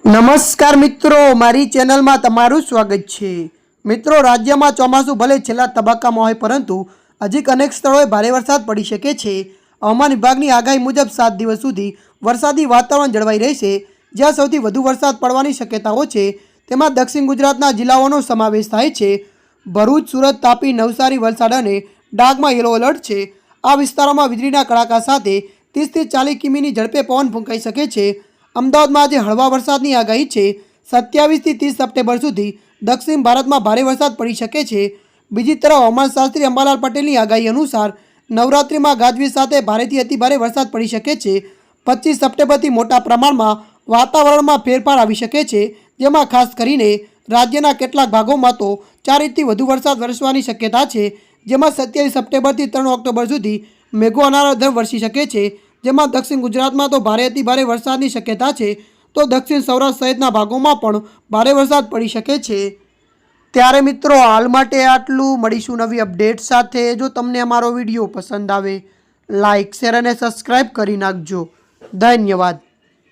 નમસ્કાર મિત્રો, મારી ચેનલમાં તમારું સ્વાગત છે। મિત્રો, રાજ્યમાં ચોમાસું ભલે છેલ્લા તબક્કામાં હોય પરંતુ હજી અનેક સ્થળોએ ભારે વરસાદ પડી શકે છે। હવામાન વિભાગની આગાહી મુજબ 7 દિવસ સુધી વરસાદી વાતાવરણ જળવાઈ રહેશે। જ્યાં સૌથી વધુ વરસાદ પડવાની શક્યતાઓ છે તેમાં દક્ષિણ ગુજરાતના જિલ્લાઓનો સમાવેશ થાય છે। ભરૂચ, સુરત, તાપી, નવસારી, વલસાડ અને ડાંગમાં યલો એલર્ટ છે। આ વિસ્તારોમાં વીજળીના કડાકા સાથે 30 થી 40 કિમીની ઝડપે પવન ફૂંકાઈ શકે છે। અમદાવાદમાં આજે હળવા વરસાદની આગાહી છે। 27 થી 30 સપ્ટેમ્બર સુધી દક્ષિણ ભારતમાં ભારે વરસાદ પડી શકે છે। બીજી તરફ હવામાનશાસ્ત્રી અંબાલાલ પટેલની આગાહી અનુસાર નવરાત્રિમાં ગાજવીજ સાથે ભારેથી અતિભારે વરસાદ પડી શકે છે। 25 સપ્ટેમ્બરથી મોટા પ્રમાણમાં વાતાવરણમાં ફેરફાર આવી શકે છે, જેમાં ખાસ કરીને રાજ્યના કેટલાક ભાગોમાં તો 4 ઇંચથી વધુ વરસાદ વરસવાની શક્યતા છે। જેમાં 27 સપ્ટેમ્બરથી 3 ઓક્ટોબર સુધી મેઘો અનરાધાર વરસી શકે છે। જેમાં દક્ષિણ ગુજરાતમાં તો ભારે અતિભારે વરસાદની શક્યતા છે, તો દક્ષિણ સૌરાષ્ટ્ર સહિતના ભાગોમાં પણ ભારે વરસાદ પડી શકે છે। ત્યારે મિત્રો, હાલ માટે આટલું। મળીશું નવી અપડેટ સાથે। જો તમને અમારો વિડીયો પસંદ આવે, લાઇક, શેર અને સબસ્ક્રાઈબ કરી નાખજો। ધન્યવાદ।